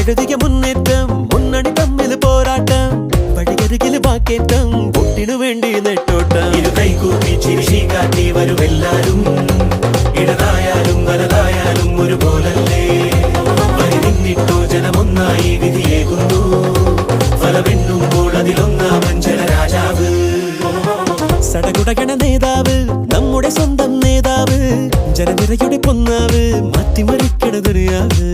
ചുവരെഴുതിയ മുന്നേറ്റം മുന്നണി തമ്മിൽ പോരാട്ടം വഴിയരികിൽ വാക്കേറ്റം പൊട്ടിനു വേണ്ടി നെട്ടോട്ടം ഇരു കൈകൂപ്പി ചിരിശി കാട്ടി വരുമെല്ലാരും ഇടതായാലും വലതായാലും ഒരുപോലല്ലേ വരി നിന്നിട്ടോ ജനമൊന്നായി വിധിയേകുന്നു ഫലമെണ്ണുമ്പോൾ അതിലൊന്നാമൻ ജനരാജാവ് സടകുടകണ നേതാവ് നമ്മുടെ സ്വന്തം നേതാവ് ജനനിരയുടെ പൊന്നാവ് മാറ്റിമറിക്കണ ദുനിയാവ്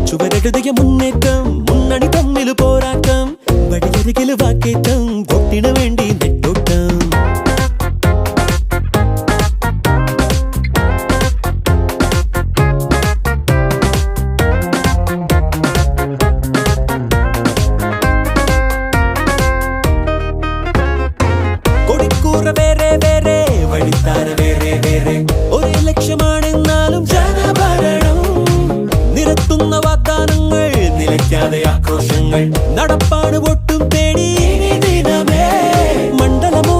ചുവരെഴുതിയ മുന്നേറ്റം മുന്നണി തമ്മിൽ പോരാട്ടം വഴിയരികിൽ വാക്കേറ്റം പൊട്ടിനു വേണ്ടി നെട്ടോട്ടം കൊടിക്കൂറ വേറെ വേറെ വഴിത്താര വേറെ വേറെ ഒരേ ലക്ഷ്യമാണെന്നാലും ജനഭരണം നിരത്തുന്ന വാഗ്ദാനങ്ങൾ നിലയ്ക്കാതെ ആക്രോശങ്ങൾ നടപ്പാണ് ഒട്ടും തേടി ദിനമേ മണ്ഡലമോ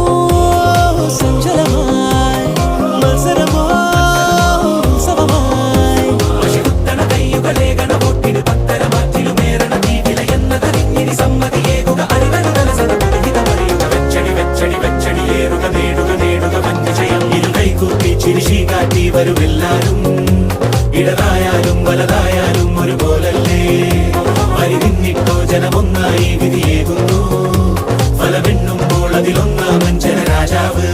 സഞ്ചലമായി മത്സരമോ ഉത്സവമായി കുത്തണ കയ്യുകളെ ഗണവോട്ടിന് പത്തര മാറ്റിലുമേറണ തീവില എന്നതറിഞ്ഞിനി സമ്മതിയേകുക അറിവനുതല സദപുരഹിതമറിയുക വെച്ചടി വെച്ചടി വെച്ചടിയേറുക നേടുക നേടുക വൻവിജയം ഇരു കൈകൂപ്പി ചിരിശി കാട്ടി വരുമെല്ലാരും ഇടതായാലും വലതായാലും ഒരുപോലല്ലേ വരി നിന്നിട്ടോ ജനമൊന്നായി വിധിയേകുന്നു ഫലമെണ്ണുമ്പോൾ അതിലൊന്നാമൻ ജനരാജാവ്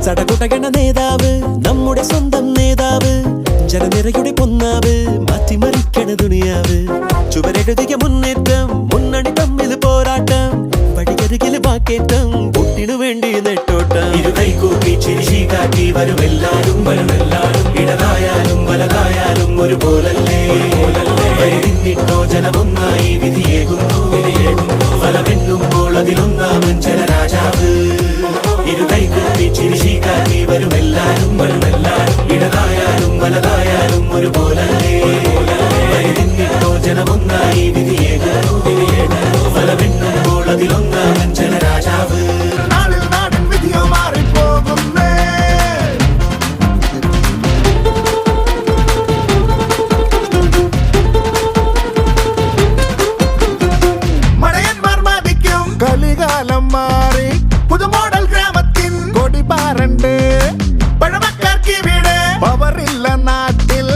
സടകുടകണ നേതാവ് നമ്മുടെ സ്വന്തം നേതാവ് ജനനിരയുടെ പൊന്നാവ് മാറ്റിമറിക്കണ ദുനിയാവ് ചുവരെഴുതിയ മുന്നേറ്റം മുന്നണി തമ്മിൽ പോരാട്ടം വഴിയരികിൽ വാക്കേറ്റം പൊട്ടിനു വേണ്ടി നെട്ടോട്ടം ഇരു കൈകൂപ്പി ചിരിശി കാട്ടി വരുമെല്ലാരും ഇടതായാലും വലതായാലും ഒരുപോലല്ലേ വരി നിന്നിട്ടോ ജനമൊന്നായി വിധിയേകുന്നു ഫലമെണ്ണുമ്പോൾ അതിലൊന്നാമൻ ജനരാജാവ് ഇരു കൈകൂപ്പി ചിരിശി കാട്ടി വരുമെല്ലാരും ഇടതായാലും വലതായാലും ഒരുപോലല്ലേ വരി നിന്നിട്ടോ ജനമൊന്നായി വിധിയേകുന്നു ഫലമെണ്ണുമ്പോൾ അതിലൊന്നാമൻ ജനരാജാവ് കലികാലം മാറി പുതുമോഡൽ ഗ്രാമത്തിൻ കൊടി പാറണ്ട് പഴമക്കാർക്ക് ഇവിടെ പവറില്ല നാട്ടിൽ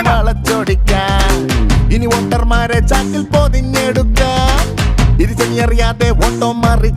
വളച്ചൊടിക്കാൻ ഇനി വോട്ടർമാരെ ചാക്കിൽ പൊതിഞ്ഞെടുക്കാൻ ഇത് ചെറിയാതെ വോട്ടോ മാറി